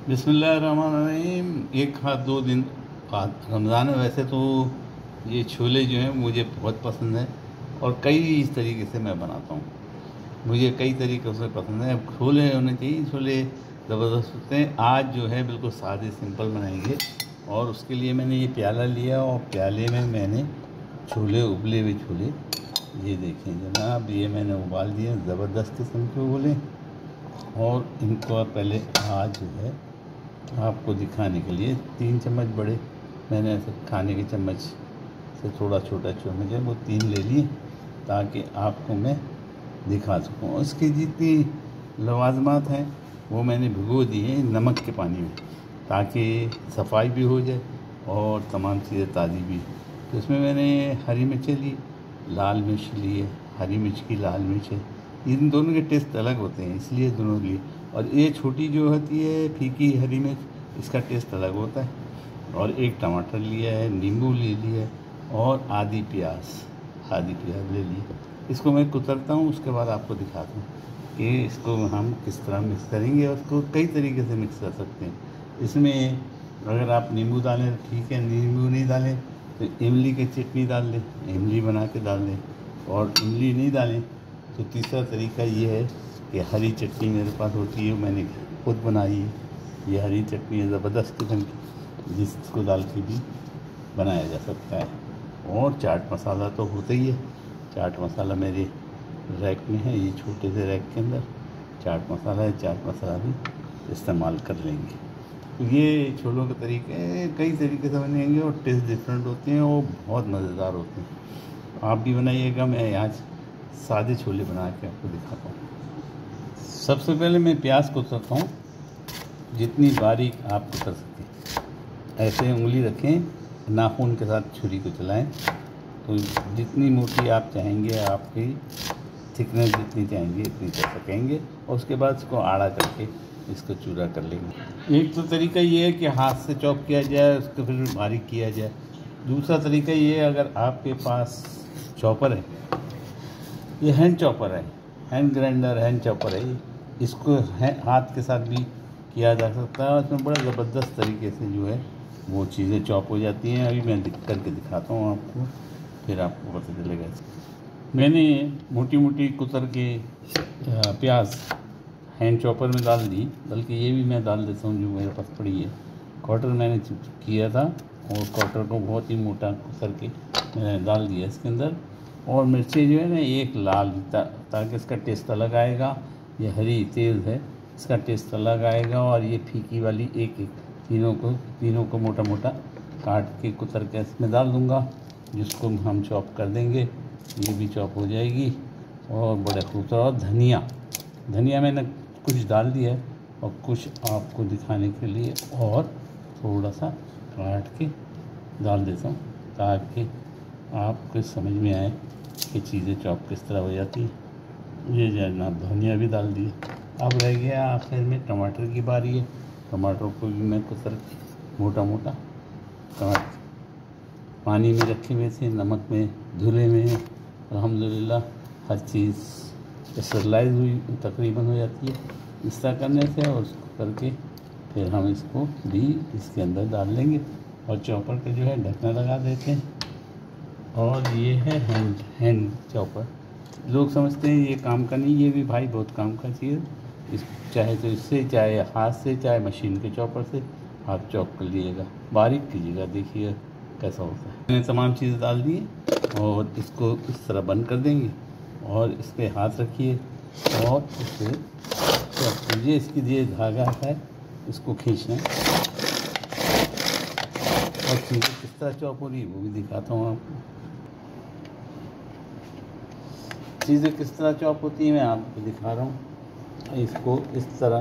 बिस्मिल्लाहिर्रहमानिर्रहीम। एक हाथ 2 दिन बाद रमज़ान है। वैसे तो ये छोले जो हैं मुझे बहुत पसंद है और कई तरीके से मैं बनाता हूँ। मुझे कई तरीक़ों से पसंद है। अब छोले होने चाहिए, छोले ज़बरदस्त होते हैं। आज जो है बिल्कुल सादे सिंपल बनाएंगे और उसके लिए मैंने ये प्याला लिया और प्याले में मैंने छोले, उबले हुए छोले, ये देखें जनाब, ये मैंने उबाल दिए ज़बरदस्त किस्म के उबले। और इनको पहले आज जो है आपको दिखाने के लिए 3 चम्मच बड़े मैंने ऐसे खाने के चम्मच से थोड़ा छोटा चम्मच है वो 3 ले लिए ताकि आपको मैं दिखा सकूँ। उसकी जितनी लवाजमात हैं वो मैंने भिगो दी हैं नमक के पानी में ताकि सफाई भी हो जाए और तमाम चीज़ें ताज़ी भी। तो इसमें मैंने हरी मिर्चें ली, लाल मिर्च लिए, हरी मिर्च की लाल मिर्च है, इन दोनों के टेस्ट अलग होते हैं इसलिए दोनों लिए। और ये छोटी जो होती है फीकी हरी मिर्च, इसका टेस्ट अलग होता है। और एक टमाटर लिया है, नींबू ले लिया और आधी प्याज ले लिए। इसको मैं कुतरता हूँ, उसके बाद आपको दिखाता हूँ कि इसको हम किस तरह मिक्स करेंगे। और इसको कई तरीके से मिक्स कर सकते हैं। इसमें अगर आप नींबू डालें तो ठीक है, नींबू नहीं डालें तो इमली की चटनी डाल दें, इमली बना के डाल दें। और इमली नहीं डालें तो तीसरा तरीका ये है कि हरी चटनी मेरे पास होती है, मैंने खुद बनाई है। ये हरी चटनी है ज़बरदस्त किस्म की, जिसको डाल के भी बनाया जा सकता है। और चाट मसाला तो होता ही है। चाट मसाला मेरे रैक में है, ये छोटे से रैक के अंदर चाट मसाला है, चाट मसाला भी इस्तेमाल कर लेंगे। तो ये छोलों के तरीके कई तरीके से बनेंगे और टेस्ट डिफरेंट होते हैं और बहुत मज़ेदार होते हैं। आप भी बनाइएगा। मैं आज सादे छोले बना के आपको दिखाता हूँ। सबसे पहले मैं प्याज को कुतरता हूँ, जितनी बारीक आप कुतर सकें। ऐसे उंगली रखें, नाखून के साथ छुरी को चलाएं तो जितनी मोटी आप चाहेंगे, आपकी थिकनेस जितनी चाहेंगे इतनी कर सकेंगे। और उसके बाद इसको आड़ा करके इसको चूरा कर लेंगे। एक तो तरीका ये है कि हाथ से चॉप किया जाए, उसको फिर बारीक किया जाए। दूसरा तरीका ये है, अगर आपके पास चॉपर है, ये हैंड चॉपर है, हैंड ग्राइंडर हैंड चॉपर है, इसको हाथ के साथ भी किया जा सकता है और इसमें बड़ा ज़बरदस्त तरीके से जो है वो चीज़ें चॉप हो जाती हैं। अभी मैं करके दिखाता हूँ आपको, फिर आपको पता चलेगा। मैंने मोटी मोटी कुतर के प्याज हैंड चॉपर में डाल दी, बल्कि ये भी मैं डाल देता हूँ जो मेरे पास पड़ी है। क्वार्टर मैंने किया था और क्वार्टर को बहुत ही मोटा कुतर के मैंने डाल दिया इसके अंदर। और मिर्चें जो है ना एक लाल, ताकि इसका टेस्ट अलग आएगा। ये हरी तेज़ है, इसका टेस्ट अलग आएगा। और ये फीकी वाली एक तीनों को मोटा मोटा काट के कुतर के इसमें डाल दूँगा, जिसको हम चॉप कर देंगे। ये भी चॉप हो जाएगी और बड़े खूबसूरत। और धनिया मैंने कुछ डाल दिया है और कुछ आपको दिखाने के लिए और थोड़ा सा काट के डाल देता हूँ ताकि आपको समझ में आए कि चीज़ें चॉप किस तरह हो जाती है। ये जनाब धनिया भी डाल दी। अब रह गया आखिर में टमाटर की बारी है। टमाटर को भी मैं कुतर मोटा मोटा काट पानी में रखे हुए थे, नमक में धुले में है। अल्हम्दुलिल्लाह हर चीज़ स्टरलाइज हुई तकरीबन हो जाती है इस तरह करने से। और उसको करके फिर हम इसको भी इसके अंदर डाल लेंगे और चॉपर का जो है ढकना लगा देते हैं। और ये है हैंड चॉपर। लोग समझते हैं ये काम का नहीं, ये भी भाई बहुत काम का चीज़। इस चाहे तो इससे, चाहे हाथ से, चाहे मशीन के चॉपर से आप चॉप कर लीजिएगा, बारीक कीजिएगा, देखिए कैसा होता है। मैंने तमाम चीज़ डाल दी और इसको इस तरह बंद कर देंगे और इस पर हाथ रखिए और इसे चॉप कीजिए। इसकी ये धागा है, इसको खींचना है और चीज़ें किस तरह चॉप हो रही है वो भी दिखाता हूँ आपको। चीज़ें किस तरह चॉप होती हैं मैं आपको दिखा रहा हूँ। इसको इस तरह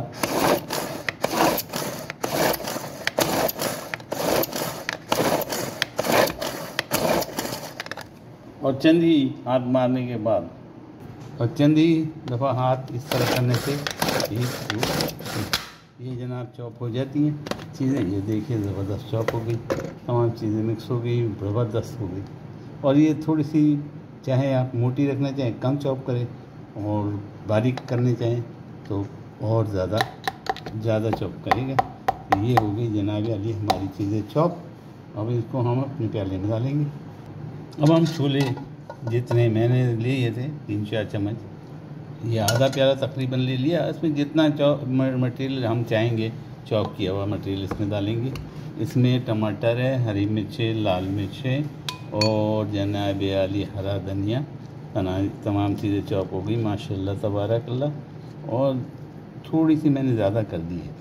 और चंद ही हाथ मारने के बाद और चंद ही दफ़ा हाथ इस तरह करने से ये जनाब चॉप हो जाती हैं चीज़ें। ये देखिए ज़बरदस्त चॉप हो गई, तमाम चीज़ें मिक्स हो गई, ज़बरदस्त हो गई। और ये थोड़ी सी चाहे आप मोटी रखना चाहें कम चॉप करें और बारीक करने चाहें तो और ज़्यादा चॉप करेगा। तो ये हो गई जनाब अली हमारी चीज़ें चॉप। अब इसको हम अपने प्याले में डालेंगे। अब हम छोले जितने मैंने लिए थे 3-4 चम्मच, ये आधा प्याला तकरीबन ले लिया। इसमें जितना मटेरियल हम चाहेंगे चॉप किया हुआ मटेरियल इसमें डालेंगे। इसमें टमाटर है, हरी मिर्च है, लाल मिर्च है और जनाब आली हरा धनिया, तमाम चीज़ें चॉप हो गई माशाल्लाह तबारकल्लाह। और थोड़ी सी मैंने ज़्यादा कर दी है,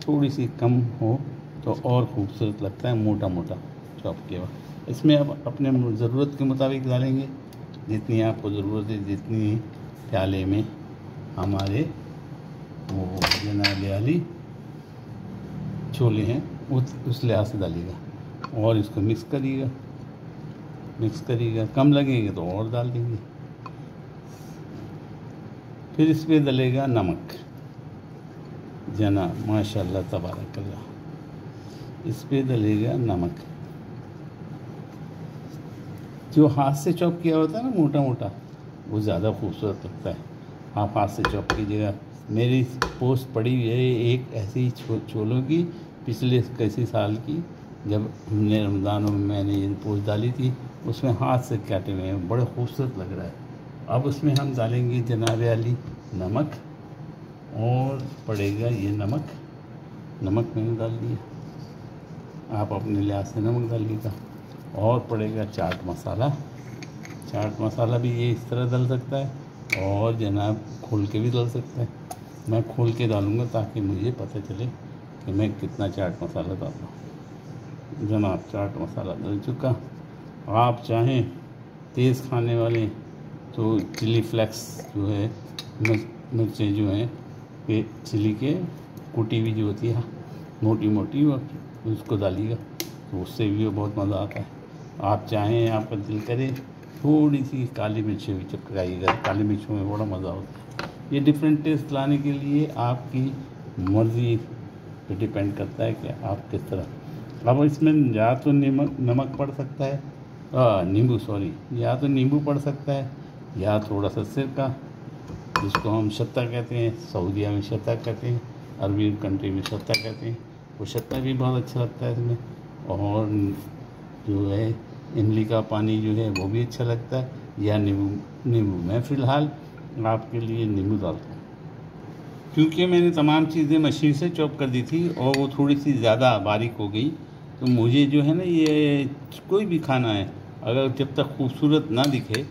थोड़ी सी कम हो तो और ख़ूबसूरत लगता है, मोटा मोटा चॉप किया हुआ। इसमें अब अपने ज़रूरत के मुताबिक डालेंगे, जितनी आपको ज़रूरत है, जितनी प्याले में हमारे वो जनाब आली छोले हैं उस लिहाज से डालिएगा और इसको मिक्स करिएगा। कम लगेंगे तो और डाल देंगे। फिर इस पर डलेगा नमक जनाब माशाल्लाह तबारकल्लाह, इस पर डलेगा नमक। जो हाथ से चॉप किया होता है ना मोटा मोटा, वो ज़्यादा खूबसूरत लगता है। आप हाथ से चॉप कीजिएगा। मेरी पोस्ट पड़ी हुई है एक ऐसी छोलों की, पिछले किसी साल की, जब हमने रमज़ानों में मैंने ये पोस्ट डाली थी, उसमें हाथ से काटे हुए हैं, बड़े खूबसूरत लग रहा है। अब उसमें हम डालेंगे जनाब आली नमक, और पड़ेगा ये नमक मैंने डाल दिया, आप अपने लिहाज से नमक डालिएगा। और पड़ेगा चाट मसाला भी ये इस तरह डाल सकता है और जनाब खोल के भी डाल सकता है। मैं खोल के डालूँगा ताकि मुझे पता चले कि मैं कितना चाट मसाला डाल रहा हूँ। जनाब चाट मसाला डल चुका। आप चाहें तेज़ खाने वाले तो चिली फ्लेक्स जो है, मिर्चें जो हैं ये चिली के कुटी हुई जो होती है मोटी मोटी, उसको डालिएगा तो उससे भी बहुत मज़ा आता है। आप चाहें, आपका दिल करे, थोड़ी सी काली मिर्च भी चपकाइएगा, काली मिर्चों में बड़ा मज़ा होता है। ये डिफरेंट टेस्ट लाने के लिए आपकी मर्ज़ी पे डिपेंड करता है कि आप किस तरह। अब इसमें या तो नमक पड़ सकता है, या तो नींबू पड़ सकता है, या थोड़ा सा सिरका, जिसको हम शत्ता कहते हैं, सऊदीया में शत्ता कहते हैं, अरबी कंट्री में शत्ता कहते हैं। वो शत्ता भी बहुत अच्छा लगता है इसमें। और जो है इमली का पानी जो है वो भी अच्छा लगता है, या नींबू। मैं फ़िलहाल आपके लिए नींबू डालता हूँ, क्योंकि मैंने तमाम चीज़ें मशीन से चॉप कर दी थी और वो थोड़ी सी ज़्यादा बारीक हो गई। तो मुझे जो है ना, ये कोई भी खाना है, अगर जब तक खूबसूरत ना दिखे,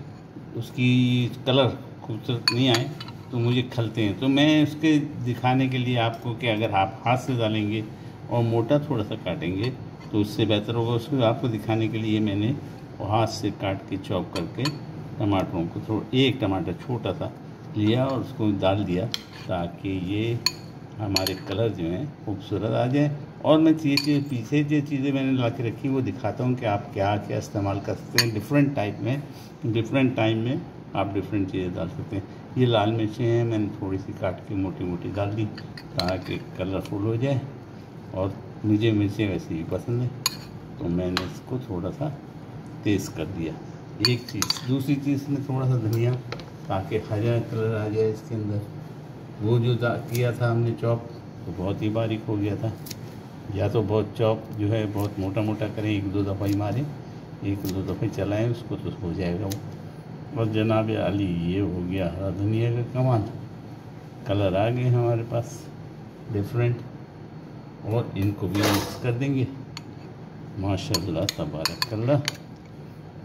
उसकी कलर खूबसूरत नहीं आए, तो मुझे खलते हैं। तो मैं उसके दिखाने के लिए आपको कि अगर आप हाथ से डालेंगे और मोटा थोड़ा सा काटेंगे तो उससे बेहतर होगा। उसको आपको दिखाने के लिए मैंने हाथ से काट के चॉप करके टमाटरों को एक टमाटर छोटा सा लिया और उसको डाल दिया, ताकि ये हमारे कलर जो हैं खूबसूरत आ जाए। और मैं पीछे जो चीज़ें मैंने ला के रखी वो दिखाता हूँ कि आप क्या क्या इस्तेमाल कर सकते हैं। डिफरेंट टाइम में आप डिफरेंट चीज़ें डाल सकते हैं। ये लाल मिर्चें हैं, मैंने थोड़ी सी काट के मोटी मोटी डाल दी ताकि कलरफुल हो जाए। और मुझे मिर्चें वैसे ही पसंद है, तो मैंने इसको थोड़ा सा तेज़ कर दिया। एक चीज़, दूसरी चीज़ में थोड़ा सा धनिया, ताकि हरा कलर आ जाए इसके अंदर। वो जो किया था हमने चॉप, तो बहुत ही बारीक हो गया था। या तो बहुत चॉप जो है बहुत मोटा मोटा करें, 1-2 दफ़ा ही मारें, 1-2 दफ़े चलाएं उसको, तो हो जाएगा वो। और जनाब आली ये हो गया हरा धनिया का कमाल। कलर आ गए हमारे पास डिफरेंट, और इनको भी मिक्स कर देंगे माशाल्लाह तबारकल्लाह।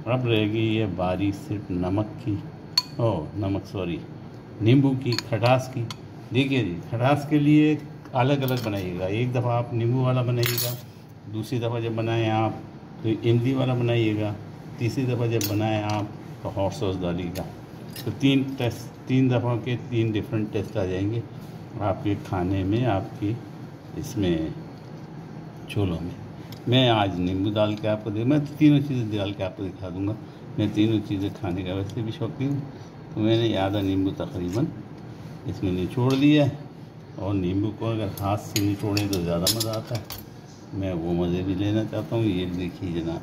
अब रहेगी ये बारी सिर्फ नींबू की खटास की। देखिए जी, खटास के लिए अलग अलग बनाइएगा। एक दफ़ा आप नींबू वाला बनाइएगा, दूसरी दफ़ा जब बनाएं आप तो इमली वाला बनाइएगा, तीसरी दफ़ा जब बनाएं आप तो हॉट सॉस डालिएगा। तो 3 दफ़ा के 3 डिफरेंट टेस्ट आ जाएंगे आपके खाने में, आपकी इसमें छोलों में। मैं आज नींबू डाल के आपको मैं तीनों चीज़ें डाल के आपको दिखा दूँगा। मैं तीनों चीज़ें खाने का वैसे भी शौकीन हूँ, तो मैंने आधा नींबू तकरीबन इसमें निचोड़ दिया है। और नींबू को अगर हाथ से निचोड़ें तो ज़्यादा मज़ा आता है, मैं वो मज़े भी लेना चाहता हूँ। ये देखिए जनाब,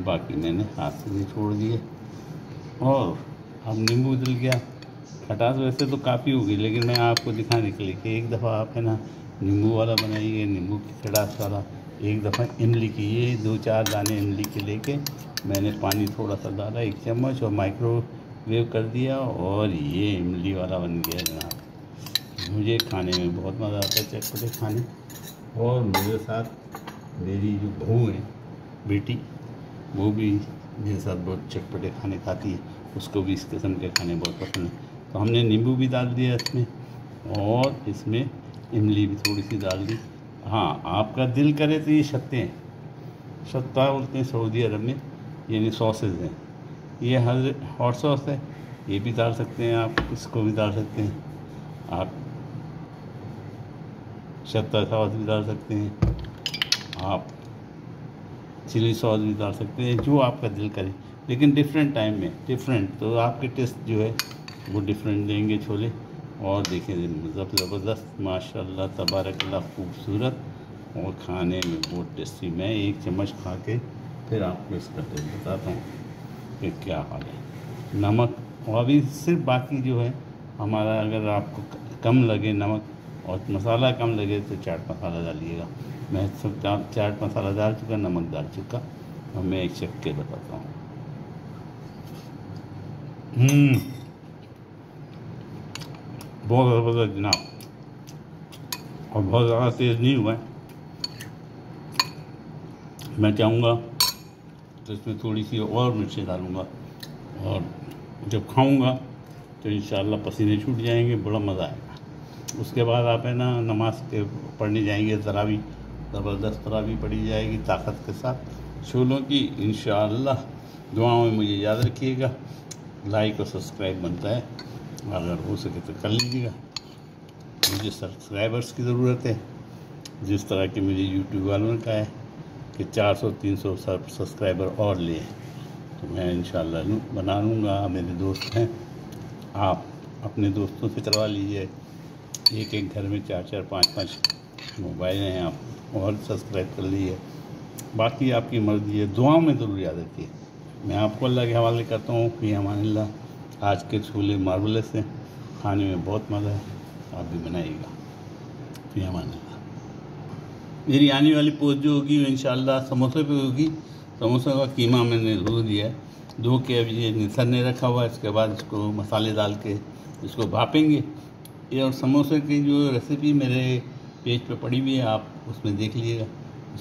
बाकी मैंने हाथ से निचोड़ दिए और अब नींबू डल गया। खटास वैसे तो काफ़ी होगी, लेकिन मैं आपको दिखाने के लिए कि एक दफ़ा आप है ना नींबू वाला बनाइए, नींबू की खटास वाला। एक दफ़ा इमली की, ये 2-4 दाने इमली के लेके मैंने पानी थोड़ा सा डाला 1 चम्मच और माइक्रोवेव कर दिया, और ये इमली वाला बन गया जनाब। मुझे खाने में बहुत मज़ा आता है चटपटे खाने। और मेरे साथ मेरी जो बहू है बेटी, वो भी मेरे साथ बहुत चटपटे खाने खाती है, उसको भी इस किस्म के खाने बहुत पसंद है। तो हमने नींबू भी डाल दिया इसमें, और इसमें इमली भी थोड़ी सी डाल दी। हाँ, आपका दिल करे तो ये शत्ता बोलते हैं सऊदी अरब में, यानी सॉसेज हैं। ये हॉट सॉस है, ये भी डाल सकते हैं आप, इसको भी डाल सकते हैं आप। शत्ता सॉस भी डाल सकते हैं आप, चिली सॉस भी डाल सकते हैं, जो आपका दिल करे, लेकिन डिफरेंट टाइम में डिफरेंट, तो आपके टेस्ट जो है वो डिफरेंट देंगे छोले। और देखिए ज़बरदस्त माशाल्लाह तबारकल्लाह खूबसूरत, और खाने में बहुत टेस्टी। मैं 1 चम्मच खा के फिर आपको इसका टेस्ट बताता हूँ कि क्या हाल है। नमक, और अभी सिर्फ बाकी जो है हमारा, अगर आपको कम लगे नमक और मसाला कम लगे तो चाट मसाला डालिएगा। मैं सब चाट मसाला डाल चुका, नमक डाल चुका। और मैं एक चख के बताता हूँ। बहुत ज़बरदस्त जनाब, और बहुत ज़्यादा तेज़ नहीं हुआ है। मैं चाहूँगा तो इसमें थोड़ी सी और मिर्ची डालूँगा, और जब खाऊँगा तो इंशाअल्लाह पसीने छूट जाएंगे, बड़ा मज़ा आएगा। उसके बाद आप है ना नमाज के पढ़ने जाएंगे, तरावी, ज़बरदस्त तरावी पढ़ी जाएगी ताकत के साथ छोलों की इंशाअल्लाह। दुआओं में मुझे याद रखिएगा, लाइक और सब्सक्राइब बनता है, अगर हो सके तो कर लीजिएगा। मुझे सब्सक्राइबर्स की ज़रूरत है, जिस तरह की मुझे यूट्यूब वालों ने कहा है कि 400-300 सब्सक्राइबर और लिए, तो मैं इंशाअल्लाह बना लूँगा। मेरे दोस्त हैं, आप अपने दोस्तों से करवा लीजिए। एक घर में 4-4, 5-5 मोबाइल हैं, आप और सब्सक्राइब कर लीजिए। बाकी आपकी मर्ज़ी है, दुआओं में ज़रूर याद रखिए। मैं आपको अल्लाह के हवाले करता हूँ कि अमानिल्लाह। आज के छोले मार्वलस हैं, खाने में बहुत मज़ा है, आप भी बनाइएगा। फिर अमानिल्लाह। मेरी आने वाली पोस्ट जो होगी वो इंशाअल्लाह समोसे पे होगी। समोसा का कीमा मैंने ज़रूर दिया है, 2 के अभी ये निसरने रखा हुआ है। इसके बाद इसको मसाले डाल के इसको भापेंगे। ये और समोसे की जो रेसिपी मेरे पेज पे पड़ी हुई है, आप उसमें देख लीजिएगा,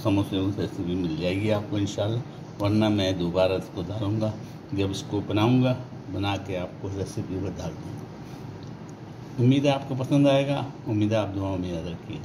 समोसे की रेसिपी मिल जाएगी आपको इंशाअल्लाह। वरना मैं दोबारा इसको डालूँगा, जब इसको बनाऊँगा, बना के आपको रेसिपी बता दूँगा। उम्मीद है आपको पसंद आएगा, उम्मीद है आप दुआओं में याद रखिए।